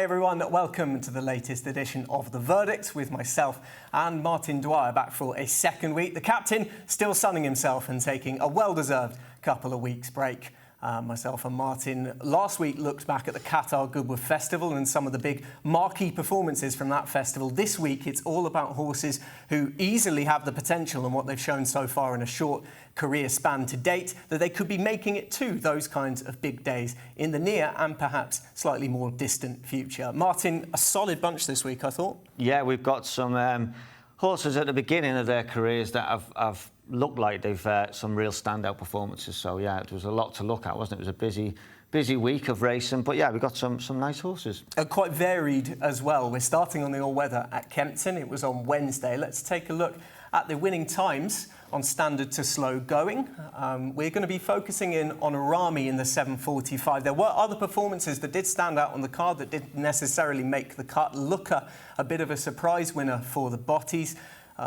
Hi everyone, welcome to the latest edition of The Verdict with myself and Martin Dwyer back for a second week. The captain still sunning himself and taking a well-deserved couple of weeks break. Myself and Martin last week looked back at the Qatar Goodwood Festival and some of the big marquee performances from that festival. This week it's all about horses who easily have the potential and what they've shown so far in a short career span to date, that they could be making it to those kinds of big days in the near and perhaps slightly more distant future. Martin, a solid bunch this week, I thought. Yeah, we've got some horses at the beginning of their careers that have looked like they've some real standout performances. So yeah, it was a lot to look at, wasn't it? It was a busy week of racing, but yeah, we got some nice horses. Quite varied as well. We're starting on the all-weather at Kempton. It was on Wednesday. Let's take a look at the winning times on standard to slow going. We're going to be focusing in on Raammee in the 7:45. There were other performances that did stand out on the card that didn't necessarily make the cut. Looker, a bit of a surprise winner for the Botties.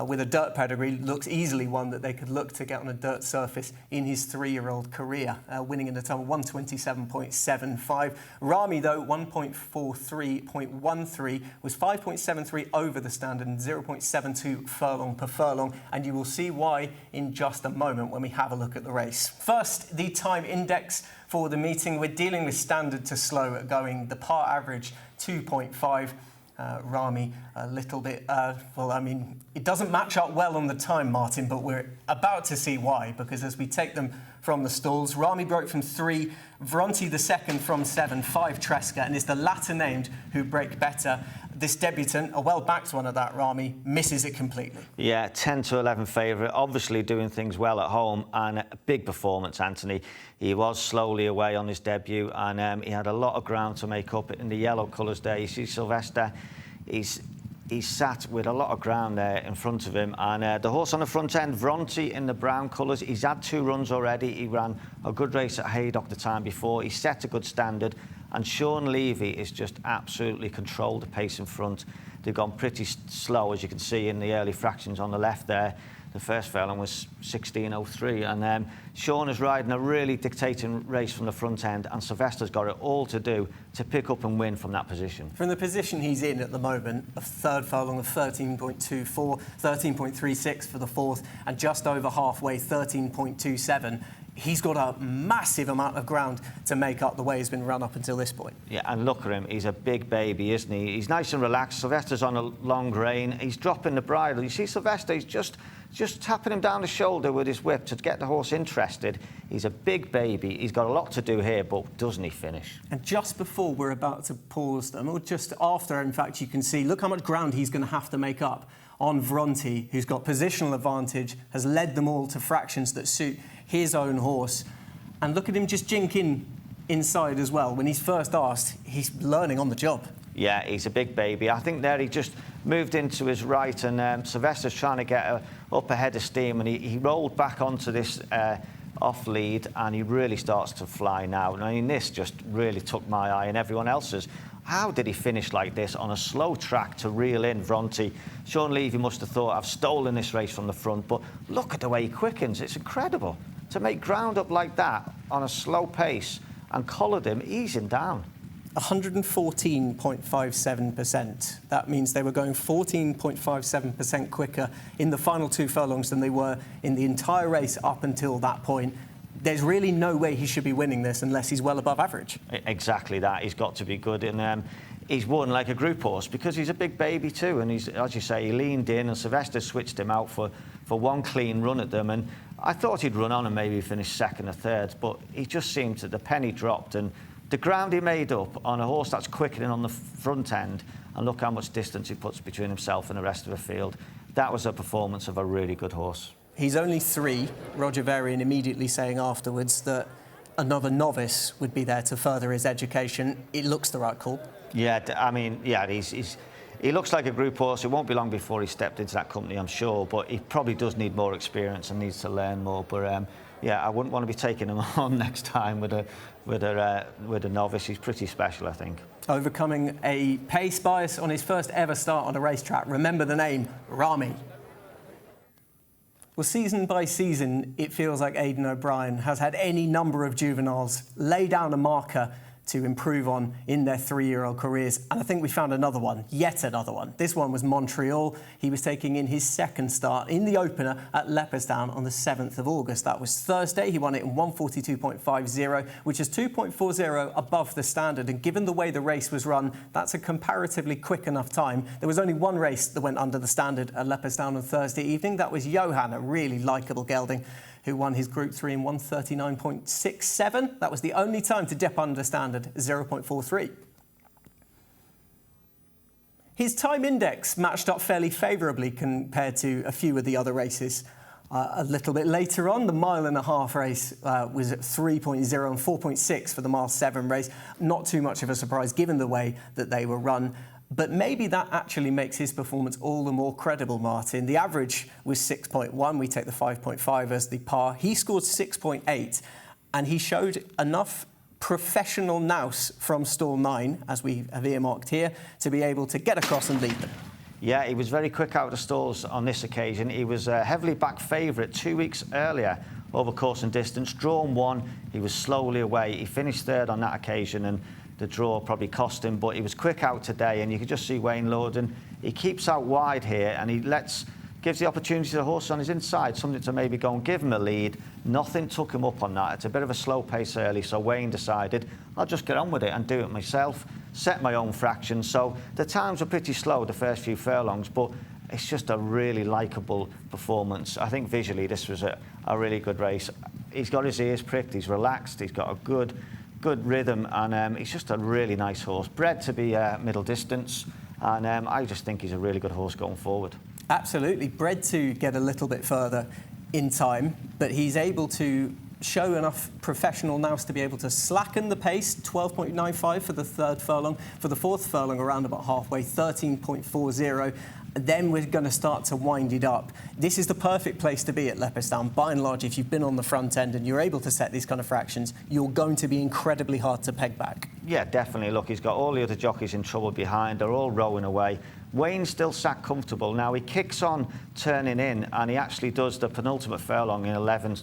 With a dirt pedigree, looks easily one that they could look to get on a dirt surface in his 3-year-old career, winning in the time of 127.75. Raammee, though, 1.43.13, was 5.73 over the standard and 0.72 furlong per furlong, and you will see why in just a moment when we have a look at the race. First, the time index for the meeting. We're dealing with standard to slow going, the par average 2.5. Raammee a little bit, well, I mean, it doesn't match up well on the time, Martin, but we're about to see why, because as we take them from the stalls, Raammee broke from 3, Vronti the second from 7, 5 Tresca, and it's the latter named who break better. This debutant, a well-backed one at that, Raammee, misses it completely. Yeah, 10 to 11 favourite, obviously doing things well at home, and a big performance, Anthony. He was slowly away on his debut, and he had a lot of ground to make up in the yellow colours there. You see Sylvester, he's sat with a lot of ground there in front of him, and the horse on the front end, Vronti, in the brown colours, he's had 2 runs already. He ran a good race at Haydock the time before. He set a good standard, and Sean Levy is just absolutely controlled the pace in front. They've gone pretty slow, as you can see in the early fractions on the left there. The first furlong was 16.03, and Sean is riding a really dictating race from the front end, and Sylvester's got it all to do to pick up and win from that position. From the position he's in at the moment, a third furlong of 13.24, 13.36 for the fourth, and just over halfway, 13.27. He's got a massive amount of ground to make up the way he's been run up until this point. Yeah, and look at him. He's a big baby, isn't he? He's nice and relaxed. Sylvester's on a long rein. He's dropping the bridle. You see Sylvester, he's just tapping him down the shoulder with his whip to get the horse interested. He's a big baby. He's got a lot to do here, but doesn't he finish? And just before we're about to pause them, or just after, in fact, you can see, look how much ground he's going to have to make up on Vronti, who's got positional advantage, has led them all to fractions that suit his own horse. And look at him just jinking inside as well. When he's first asked, he's learning on the job. Yeah, he's a big baby. I think there he just moved into his right, and Sylvester's trying to get up ahead of steam, and he rolled back onto this off lead, and he really starts to fly now. I mean, this just really took my eye and everyone else's. How did he finish like this on a slow track to reel in Vronti? Sean Levy must have thought, I've stolen this race from the front, but look at the way he quickens. It's incredible. To make ground up like that on a slow pace and collared him, easing down. 114.57%. That means they were going 14.57% quicker in the final 2 furlongs than they were in the entire race up until that point. There's really no way he should be winning this unless he's well above average. Exactly that. He's got to be good. And he's won like a group horse because he's a big baby too. And he's, as you say, he leaned in, and Sylvester switched him out for one clean run at them. And I thought he'd run on and maybe finish second or third, but he just seemed to, the penny dropped. And the ground he made up on a horse that's quickening on the front end, and look how much distance he puts between himself and the rest of the field. That was a performance of a really good horse. He's only 3. Roger Varian immediately saying afterwards that another novice would be there to further his education. It looks the right call. Yeah, I mean, yeah, he looks like a group horse. It won't be long before he stepped into that company, I'm sure, but he probably does need more experience and needs to learn more. But yeah, I wouldn't want to be taking him on next time with a novice. He's pretty special, I think. Overcoming a pace bias on his first ever start on a racetrack. Remember the name, Raammee. Well, season by season, it feels like Aidan O'Brien has had any number of juveniles lay down a marker to improve on in their 3-year-old careers. And I think we found another one, yet another one. This one was Montreal. He was taking in his second start in the opener at Leopardstown on the 7th of August. That was Thursday. He won it in 1:42.50, which is 2.40 above the standard. And given the way the race was run, that's a comparatively quick enough time. There was only one race that went under the standard at Leopardstown on Thursday evening. That was Johan, a really likeable gelding, who won his Group 3 in 1:39.67. That was the only time to dip under standard, 0.43. His time index matched up fairly favourably compared to a few of the other races. A little bit later on, the 1.5 mile race was at 3.0 and 4.6 for the mile 7 race. Not too much of a surprise given the way that they were run. But maybe that actually makes his performance all the more credible, Martin. The average was 6.1. We take the 5.5 as the par. He scored 6.8, and he showed enough professional nous from stall 9, as we have earmarked here, to be able to get across and lead them. Yeah, he was very quick out of the stalls on this occasion. He was a heavily backed favourite 2 weeks earlier over course and distance. Drawn 1, he was slowly away. He finished 3rd on that occasion, and the draw probably cost him, but he was quick out today, and you could just see Wayne Loden. He keeps out wide here, and he gives the opportunity to the horse on his inside, something to maybe go and give him a lead. Nothing took him up on that. It's a bit of a slow pace early, so Wayne decided, I'll just get on with it and do it myself, set my own fraction. So the times were pretty slow, the first few furlongs, but it's just a really likeable performance. I think visually this was a really good race. He's got his ears pricked, he's relaxed, he's got a good rhythm, and he's just a really nice horse, bred to be middle distance, and I just think he's a really good horse going forward. Absolutely, bred to get a little bit further in time, but he's able to show enough professional nous to be able to slacken the pace, 12.95 for the 3rd furlong, for the 4th furlong around about halfway, 13.40. Then we're going to start to wind it up. This is the perfect place to be at Leopardstown. By and large, if you've been on the front end and you're able to set these kind of fractions, you're going to be incredibly hard to peg back. Yeah, definitely. Look, he's got all the other jockeys in trouble behind. They're all rowing away. Wayne's still sat comfortable. Now, he kicks on turning in, and he actually does the penultimate furlong in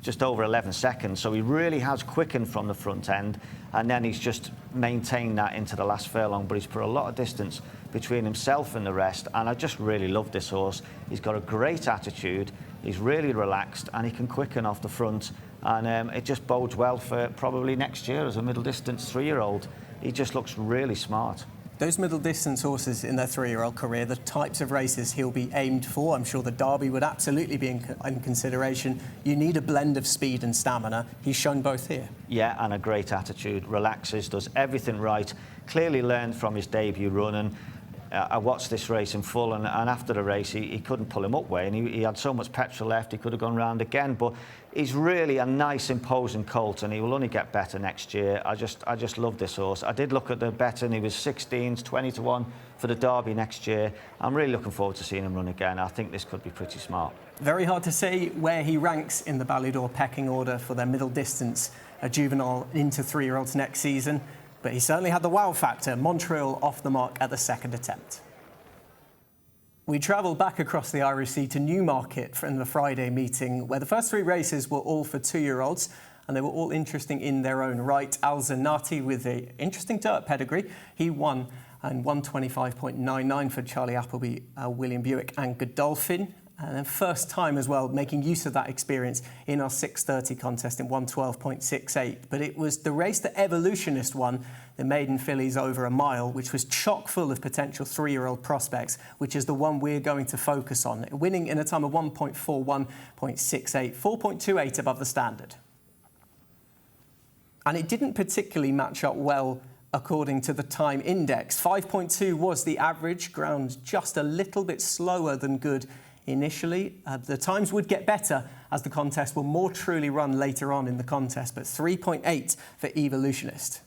just over 11 seconds. So he really has quickened from the front end, and then he's just maintained that into the last furlong. But he's put a lot of distance between himself and the rest, and I just really love this horse. He's got a great attitude, he's really relaxed, and he can quicken off the front, and it just bodes well for probably next year as a middle distance 3-year-old. He just looks really smart. Those middle distance horses in their 3-year-old career, the types of races he'll be aimed for, I'm sure the Derby would absolutely be in consideration. You need a blend of speed and stamina. He's shown both here. Yeah, and a great attitude, relaxes, does everything right, clearly learned from his debut run, and I watched this race in full, and after the race he couldn't pull him up, Wayne. He had so much petrol left, he could have gone round again, but he's really a nice, imposing colt, and he will only get better next year. I just love this horse. I did look at the bet, and he was 16s, 20-1 for the Derby next year. I'm really looking forward to seeing him run again. I think this could be pretty smart. Very hard to say where he ranks in the Ballydor pecking order for their middle distance juvenile into 3-year-olds next season. But he certainly had the wow factor. Montreal off the mark at the 2nd attempt. We travelled back across the Irish Sea to Newmarket from the Friday meeting, where the first 3 races were all for 2-year-olds, and they were all interesting in their own right. Al Zanati, with an interesting dirt pedigree, he won and 125.99 for Charlie Appleby, William Buick and Godolphin. And then first time as well, making use of that experience in our 6:30 contest in 112.68. But it was the race that Evolutionist won, the maiden fillies over a mile, which was chock full of potential 3-year-old prospects, which is the one we're going to focus on, winning in a time of 1.41.68, 4.28 above the standard. And it didn't particularly match up well according to the time index. 5.2 was the average, ground just a little bit slower than good initially. The times would get better as the contest will more truly run later on in the contest, but 3.8 for Evolutionist.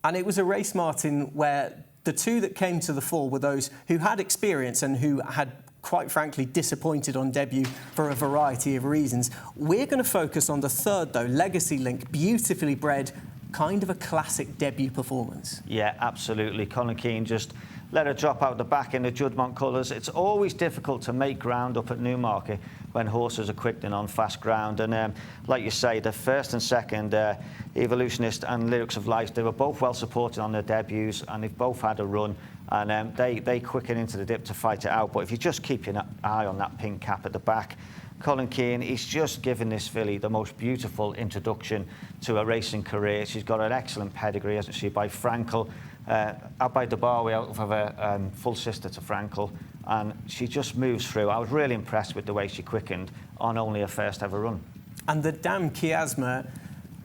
And it was a race, Martin, where the 2 that came to the fore were those who had experience and who had, quite frankly, disappointed on debut for a variety of reasons. We're going to focus on the 3rd, though, Legacy Link, beautifully bred, kind of a classic debut performance. Yeah, absolutely. Conor Keane just let her drop out the back in the Juddmonte colours. It's always difficult to make ground up at Newmarket when horses are quickening on fast ground. And like you say, the first and second, Evolutionist and Lyrics of Life, they were both well supported on their debuts, and they've both had a run. And they quicken into the dip to fight it out. But if you just keep your eye on that pink cap at the back, Colin Keane, he's just given this filly the most beautiful introduction to a racing career. She's got an excellent pedigree, hasn't she, by Frankel, out by Dubarwi, out of her full sister to Frankel, and she just moves through. I was really impressed with the way she quickened on only her first ever run. And the Dame Chiasma,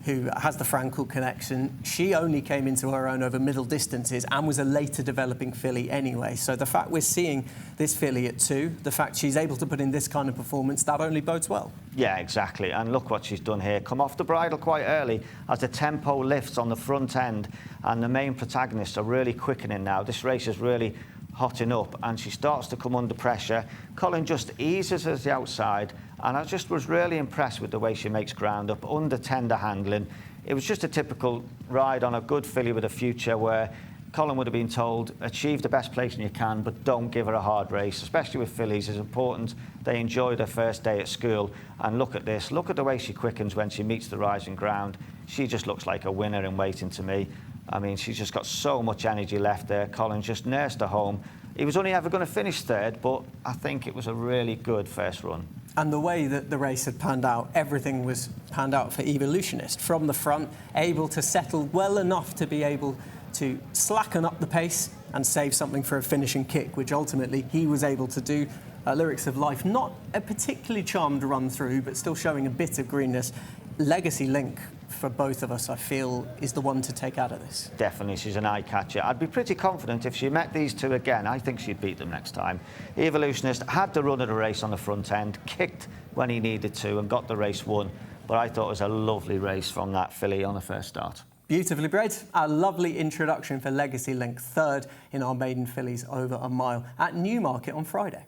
who has the Frankel connection, she only came into her own over middle distances and was a later developing filly anyway. So the fact we're seeing this filly at 2, the fact she's able to put in this kind of performance, that only bodes well. Yeah, exactly. And look what she's done here. Come off the bridle quite early as the tempo lifts on the front end, and the main protagonists are really quickening now. This race is really hotting up, and she starts to come under pressure. Colin just eases her to the outside, and I just was really impressed with the way she makes ground up, under tender handling. It was just a typical ride on a good filly with a future, where Colin would have been told, achieve the best placing you can, but don't give her a hard race, especially with fillies. It's important they enjoy their first day at school. And look at this, look at the way she quickens when she meets the rising ground. She just looks like a winner in waiting to me. I mean, she's just got so much energy left there. Colin just nursed her home. He was only ever going to finish third, but I think it was a really good first run. And the way that the race had panned out, everything was panned out for Evolutionist. From the front, able to settle well enough to be able to slacken up the pace and save something for a finishing kick, which ultimately he was able to do. Lyrics of Life, not a particularly charmed run through, but still showing a bit of greenness. Legacy Link, for both of us, I feel, is the one to take out of this. Definitely, she's an eye-catcher. I'd be pretty confident if she met these two again. I think she'd beat them next time. Evolutionist had the run of the race on the front end, kicked when he needed to and got the race won. But I thought it was a lovely race from that filly on the first start. Beautifully bred. A lovely introduction for Legacy Link, third in our maiden fillies over a mile at Newmarket on Friday.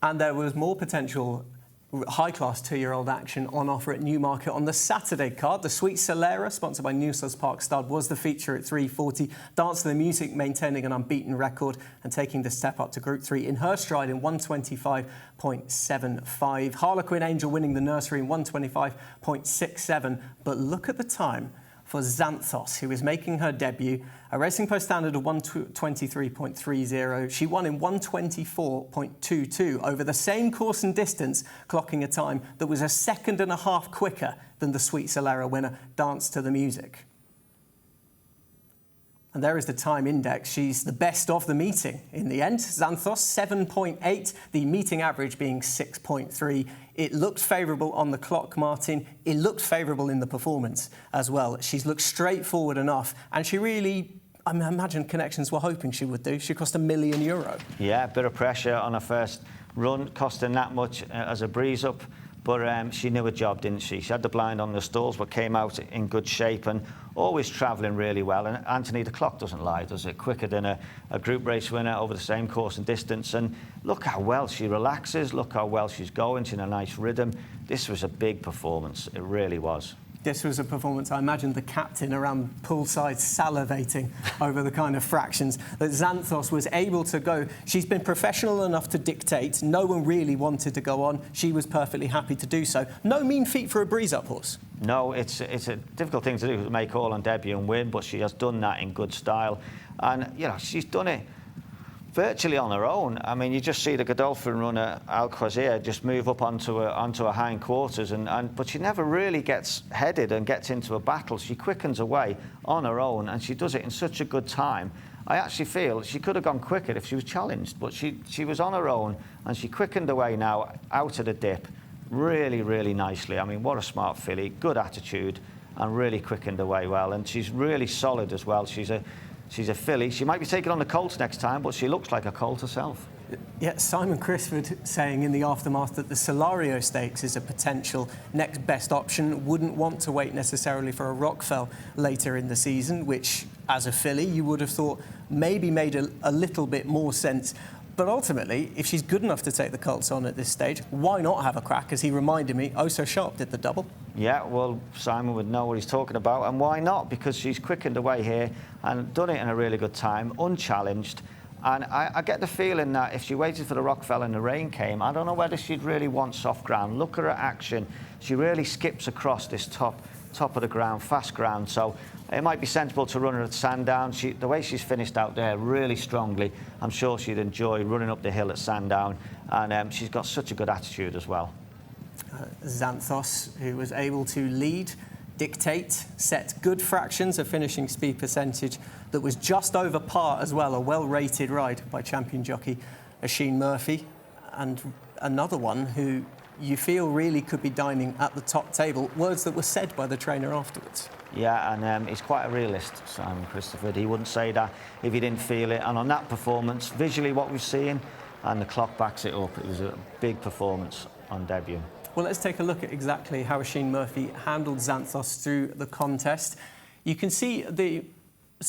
And there was more potential high-class 2-year-old action on offer at Newmarket on the Saturday card. The Sweet Solera, sponsored by Newsels Park Stud, was the feature at 3:40. Dance to the Music maintaining an unbeaten record and taking the step up to Group 3 in her stride in 125.75. Harlequin Angel winning the nursery in 125.67. But look at the time for Zanthos, who is making her debut. A Racing Post standard of 123.30. She won in 124.22 over the same course and distance, clocking a time that was a second and a half quicker than the Sweet Solera winner, Dance to the Music. And there is the time index. She's the best of the meeting in the end. Zanthos, 7.8, the meeting average being 6.3. It looked favourable on the clock, Martin. It looked favourable in the performance as well. She's looked straightforward enough, and she really, I imagine Connections were hoping she would do. She cost €1 million. Yeah, a bit of pressure on her first run, costing that much as a breeze up. But she knew her job, didn't she? She had the blind on the stalls, but came out in good shape and always travelling really well. And Anthony, the clock doesn't lie, does it? Quicker than a group race winner over the same course and distance. And look how well she relaxes. Look how well she's going. She's in a nice rhythm. This was a big performance. It really was. This was a performance, I imagine the captain around poolside salivating over the kind of fractions that Zanthos was able to go. She's been professional enough to dictate. No one really wanted to go on. She was perfectly happy to do so. No mean feat for a breeze-up horse. No, it's a difficult thing to do, to make all on debut and win, but she has done that in good style. And, you know, she's done it virtually on her own. I mean, you just see the Godolphin runner, Alquazir, just move up onto her hindquarters, but she never really gets headed and gets into a battle. She quickens away on her own, and she does it in such a good time. I actually feel she could have gone quicker if she was challenged, but she was on her own, and she quickened away now out of the dip really, really nicely. I mean, what a smart filly, good attitude, and really quickened away well. And she's really solid as well. She's a filly. She might be taking on the colt next time, but she looks like a colt herself. Yeah, Simon Crisford saying in the aftermath that the Solario Stakes is a potential next best option. Wouldn't want to wait necessarily for a Rockfell later in the season, which, as a filly, you would have thought maybe made a little bit more sense. But ultimately, if she's good enough to take the colts on at this stage, why not have a crack? As he reminded me, oh so sharp did the double. Yeah, well, Simon would know what he's talking about, and why not? Because she's quickened away here and done it in a really good time, unchallenged. And I get the feeling that if she waited for the rock fell and the rain came, I don't know whether she'd really want soft ground. Look at her action. She really skips across this top of the ground, fast ground. So it might be sensible to run her at Sandown. The way she's finished out there really strongly, I'm sure she'd enjoy running up the hill at Sandown. And she's got such a good attitude as well. Zanthos, who was able to lead, dictate, set good fractions, a finishing speed percentage that was just over par as well, a well-rated ride by champion jockey Oisin Murphy, and another one who you feel really could be dining at the top table, words that were said by the trainer afterwards. Yeah, and he's quite a realist, Simon Christopher. He wouldn't say that if he didn't feel it. And on that performance, visually what we've seen, and the clock backs it up, it was a big performance on debut. Well, let's take a look at exactly how Oisin Murphy handled Zanthos through the contest. You can see the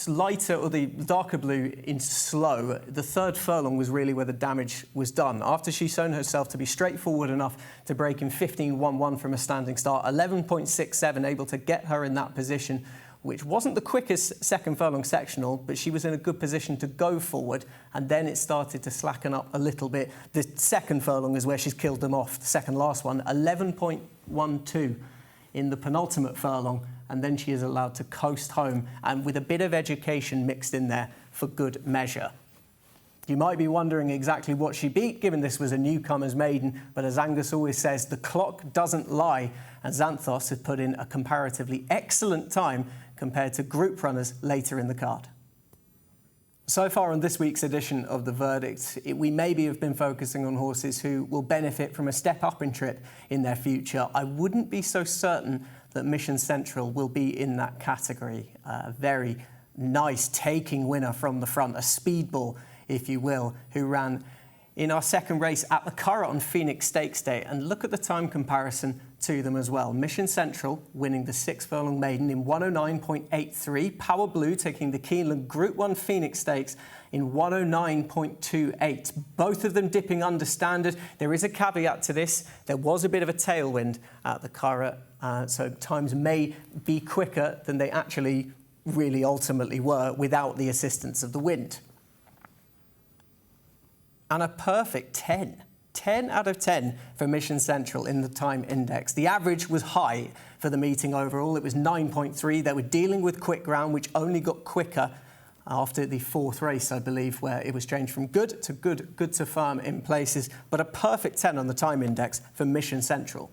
lighter or the darker blue in slow. The third furlong was really where the damage was done. After she's shown herself to be straightforward enough to break in 15.11 from a standing start, 11.67 able to get her in that position, which wasn't the quickest second furlong sectional, but she was in a good position to go forward, and then it started to slacken up a little bit. The second furlong is where she's killed them off, the second last one, 11.12 in the penultimate furlong, and then she is allowed to coast home, and with a bit of education mixed in there for good measure. You might be wondering exactly what she beat, given this was a newcomer's maiden, but as Angus always says, the clock doesn't lie, and Zanthos had put in a comparatively excellent time compared to group runners later in the card. So far on this week's edition of The Verdict, we maybe have been focusing on horses who will benefit from a step up in trip in their future. I wouldn't be so certain that Mission Central will be in that category. A very nice taking winner from the front, a speedball, if you will, who ran in our second race at the Curragh on Phoenix Stakes Day. And look at the time comparison to them as well. Mission Central winning the 6 furlong maiden in 109.83. Power Blue taking the Keeneland Group 1 Phoenix Stakes in 109.28. Both of them dipping under standard. There is a caveat to this. There was a bit of a tailwind at the Curragh, so times may be quicker than they actually really ultimately were without the assistance of the wind. And a perfect 10. 10 out of 10 for Mission Central in the time index. The average was high for the meeting overall. It was 9.3. They were dealing with quick ground, which only got quicker after the fourth race, I believe, where it was changed from good to firm in places. But a perfect 10 on the time index for Mission Central.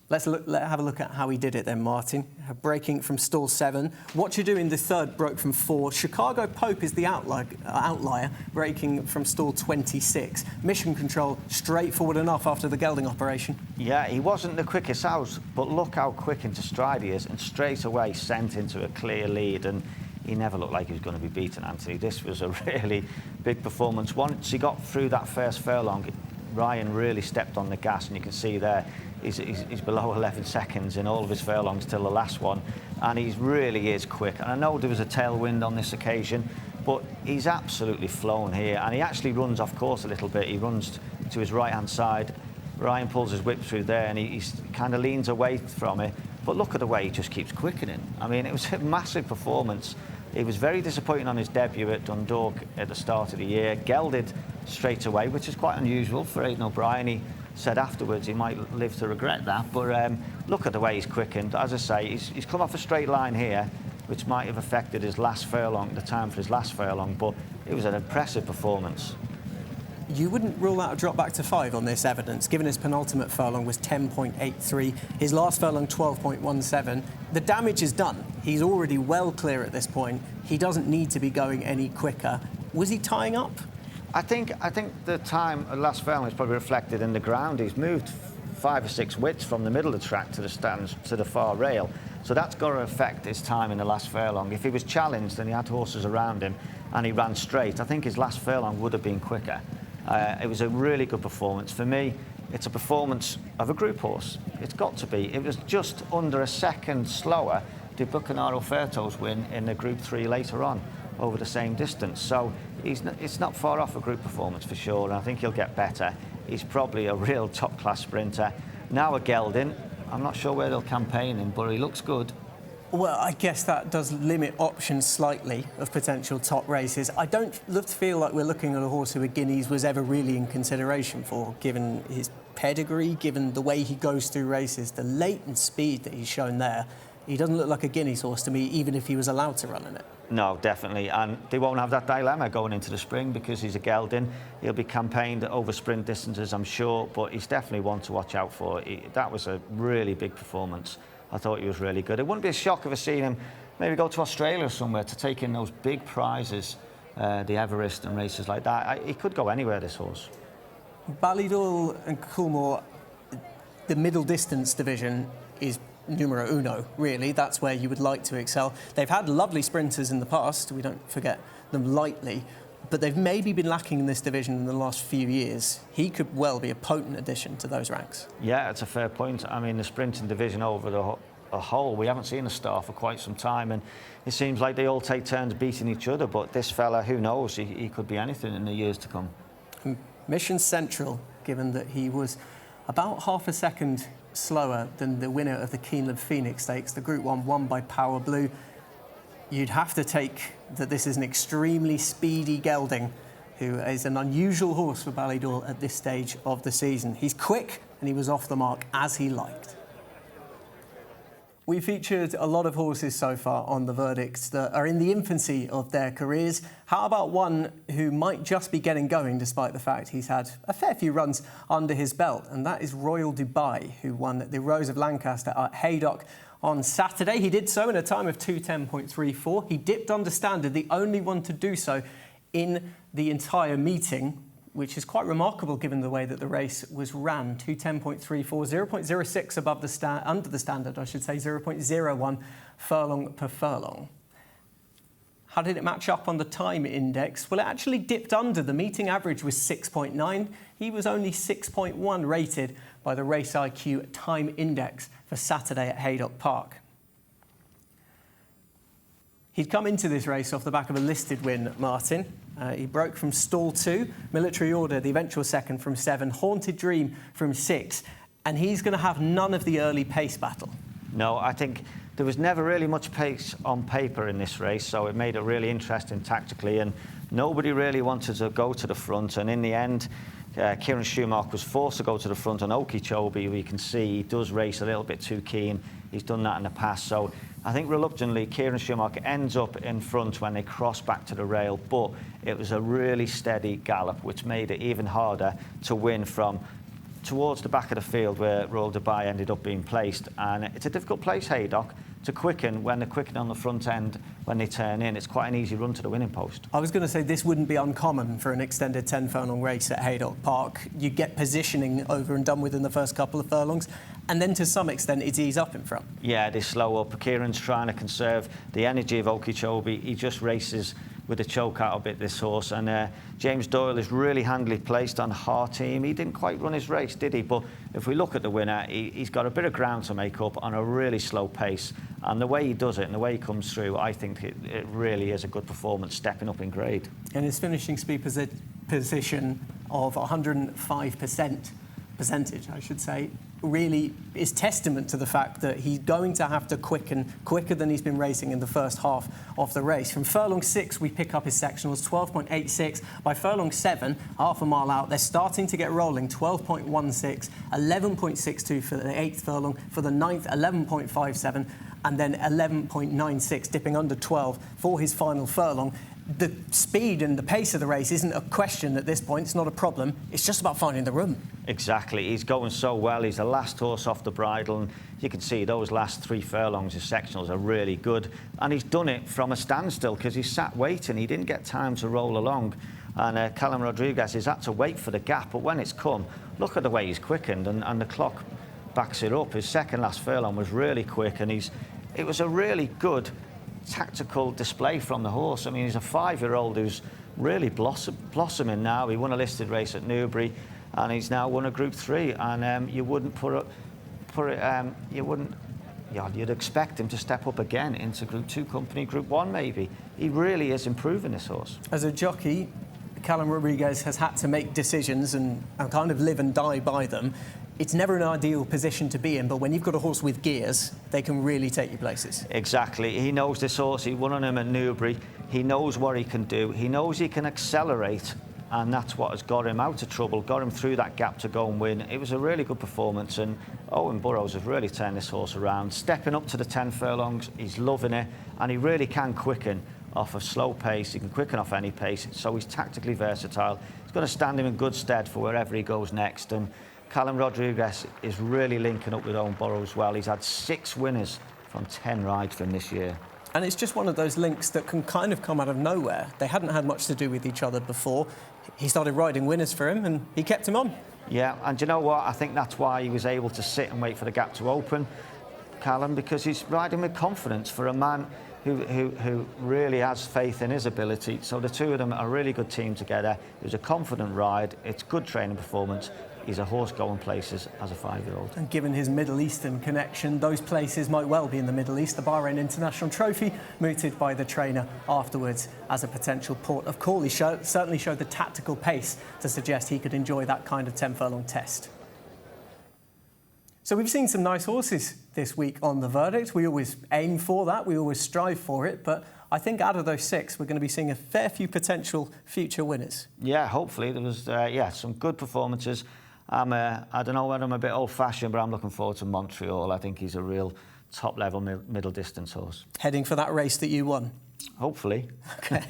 Let's have a look at how he did it then, Martin. Breaking from stall 7. What you do in the third broke from 4. Chicago Pope is the outlier, breaking from stall 26. Mission Control, straightforward enough after the gelding operation. Yeah, he wasn't the quickest out, but look how quick into stride he is, and straight away sent into a clear lead, and he never looked like he was going to be beaten, Anthony. This was a really big performance. Once he got through that first furlong, Ryan really stepped on the gas, and you can see there he's below 11 seconds in all of his furlongs till the last one, and he really is quick. And I know there was a tailwind on this occasion, but he's absolutely flown here, and he actually runs off course a little bit. He runs to his right-hand side. Ryan pulls his whip through there, and he kind of leans away from it. But look at the way he just keeps quickening. I mean, it was a massive performance. He was very disappointing on his debut at Dundalk at the start of the year. Gelded straight away, which is quite unusual for Aidan O'Brien. He said afterwards he might live to regret that. But look at the way he's quickened. As I say, he's come off a straight line here, which might have affected his last furlong, the time for his last furlong. But it was an impressive performance. You wouldn't rule out a drop back to 5 on this evidence, given his penultimate furlong was 10.83, his last furlong 12.17. The damage is done. He's already well clear at this point. He doesn't need to be going any quicker. Was he tying up? I think the time at last furlong is probably reflected in the ground. He's moved 5 or 6 widths from the middle of the track to the stands to the far rail. So that's got to affect his time in the last furlong. If he was challenged and he had horses around him and he ran straight, I think his last furlong would have been quicker. It was a really good performance. For me, it's a performance of a group horse. It's got to be. It was just under a second slower to Bucanaro Ferto's win in the Group 3 later on over the same distance. So it's not far off a group performance for sure, and I think he'll get better. He's probably a real top-class sprinter. Now a gelding, I'm not sure where they'll campaign him, but he looks good. Well, I guess that does limit options slightly of potential top races. I don't feel like we're looking at a horse who a Guineas was ever really in consideration for, given his pedigree, given the way he goes through races, the latent speed that he's shown there. He doesn't look like a Guineas horse to me, even if he was allowed to run in it. No, definitely, and they won't have that dilemma going into the spring because he's a gelding. He'll be campaigned over sprint distances, I'm sure, but he's definitely one to watch out for. That was a really big performance. I thought he was really good. It wouldn't be a shock if I seen him maybe go to Australia or somewhere to take in those big prizes, the Everest and races like that. He could go anywhere, this horse. Ballydoyle and Coolmore, the middle distance division is numero uno, really. That's where you would like to excel. They've had lovely sprinters in the past, we don't forget them lightly, but they've maybe been lacking in this division in the last few years. He could well be a potent addition to those ranks. Yeah, it's a fair point. I mean, the sprinting division over the whole, we haven't seen a star for quite some time, and it seems like they all take turns beating each other, but this fella, who knows, he could be anything in the years to come. Mission Central, given that he was about half a second slower than the winner of the Keeneland Phoenix Stakes, the Group 1 won by Power Blue. You'd have to take that this is an extremely speedy gelding who is an unusual horse for Ballydoyle at this stage of the season. He's quick and he was off the mark as he liked. We featured a lot of horses so far on the verdicts that are in the infancy of their careers. How about one who might just be getting going despite the fact he's had a fair few runs under his belt, and that is Royal Dubai, who won the Rose of Lancaster at Haydock on Saturday. He did so in a time of 2:10.34. He dipped under standard, the only one to do so in the entire meeting, which is quite remarkable given the way that the race was ran. 2:10.34, 0.06 above the under the standard, I should say, 0.01 furlong per furlong. How did it match up on the time index? Well, it actually dipped under. The meeting average was 6.9. He was only 6.1 rated by the Race IQ time index for Saturday at Haydock Park. He'd come into this race off the back of a listed win, Martin. He broke from stall 2, Military Order, the eventual second, from 7, Haunted Dream from 6, and he's going to have none of the early pace battle. No, I think there was never really much pace on paper in this race, so it made it really interesting tactically, and nobody really wanted to go to the front, and in the end, Kieran Schumacher was forced to go to the front on Okeechobee. We can see he does race a little bit too keen. He's done that in the past, so I think reluctantly Kieran Schumacher ends up in front when they cross back to the rail, but it was a really steady gallop, which made it even harder to win from towards the back of the field where Royal Dubai ended up being placed. And it's a difficult place, Haydock, to quicken when they're quicken on the front end when they turn in. It's quite an easy run to the winning post. I was going to say this wouldn't be uncommon for an extended 10 furlong race at Haydock Park. You get positioning over and done with in the first couple of furlongs, and then to some extent it's ease up in front. Yeah, they slow up. Kieran's trying to conserve the energy of Okeechobee. He just races with a choke out a bit, this horse, and James Doyle is really handily placed on Harteam. He didn't quite run his race, did he? But if we look at the winner, he's got a bit of ground to make up on a really slow pace, and the way he does it and the way he comes through, I think it really is a good performance, stepping up in grade. And his finishing speed position of 105% percentage, I should say, really is testament to the fact that he's going to have to quicken quicker than he's been racing in the first half of the race. From furlong 6, we pick up his sectionals, 12.86. By furlong 7, half a mile out, they're starting to get rolling, 12.16, 11.62 for the 8th furlong, for the 9th, 11.57, and then 11.96, dipping under 12 for his final furlong. The speed and the pace of the race isn't a question at this point. It's not a problem. It's just about finding the room. Exactly. He's going so well. He's the last horse off the bridle, and you can see those last 3 furlongs, his sectionals are really good. And he's done it from a standstill because he sat waiting. He didn't get time to roll along. And Callum Rodriguez has had to wait for the gap. But when it's come, look at the way he's quickened, and the clock backs it up. His second last furlong was really quick, and it was a really good tactical display from the horse. I mean, he's a 5-year-old who's really blossoming now. He won a listed race at Newbury, and he's now won a Group 3. And you wouldn't you'd expect him to step up again into Group 2 company, Group 1 maybe. He really is improving this horse. As a jockey, Callum Rodriguez has had to make decisions and kind of live and die by them. It's never an ideal position to be in, but when you've got a horse with gears, they can really take you places. Exactly. He knows this horse. He won on him at Newbury. He knows what he can do. He knows he can accelerate, and that's what has got him out of trouble, got him through that gap to go and win. It was a really good performance, and Owen Burrows has really turned this horse around. Stepping up to the 10 furlongs, he's loving it, and he really can quicken off a slow pace. He can quicken off any pace, so he's tactically versatile. It's going to stand him in good stead for wherever he goes next. And Callum Rodriguez is really linking up with Owen Burrows well. He's had 6 winners from 10 rides for him this year. And it's just one of those links that can kind of come out of nowhere. They hadn't had much to do with each other before. He started riding winners for him and he kept him on. Yeah, and you know what? I think that's why he was able to sit and wait for the gap to open, Callum, because he's riding with confidence for a man who really has faith in his ability. So the two of them are a really good team together. It was a confident ride. It's good training performance. He's a horse going places as a 5-year-old. And given his Middle Eastern connection, those places might well be in the Middle East. The Bahrain International Trophy mooted by the trainer afterwards as a potential port of call. He certainly showed the tactical pace to suggest he could enjoy that kind of 10-furlong test. So we've seen some nice horses this week on The Verdict. We always aim for that. We always strive for it. But I think out of those 6, we're going to be seeing a fair few potential future winners. Yeah, hopefully. There was, some good performances. I don't know whether I'm a bit old-fashioned, but I'm looking forward to Montreal. I think he's a real top-level middle-distance horse. Heading for that race that you won? Hopefully. OK.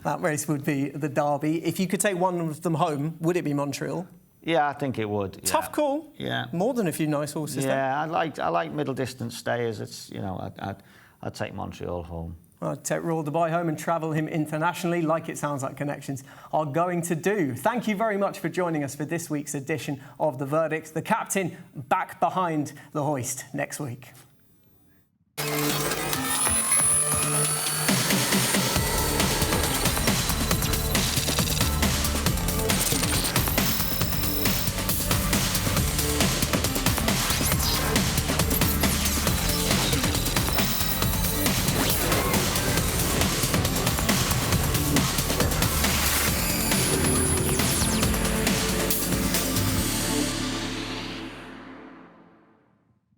That race would be the Derby. If you could take one of them home, would it be Montreal? Yeah, I think it would. Yeah. Tough call. Yeah. More than a few nice horses. Yeah, there. I like middle-distance stayers. It's, I'd take Montreal home. I'd take Royal Dubai home and travel him internationally, like it sounds like Connections are going to do. Thank you very much for joining us for this week's edition of The Verdict. The captain back behind the hoist next week.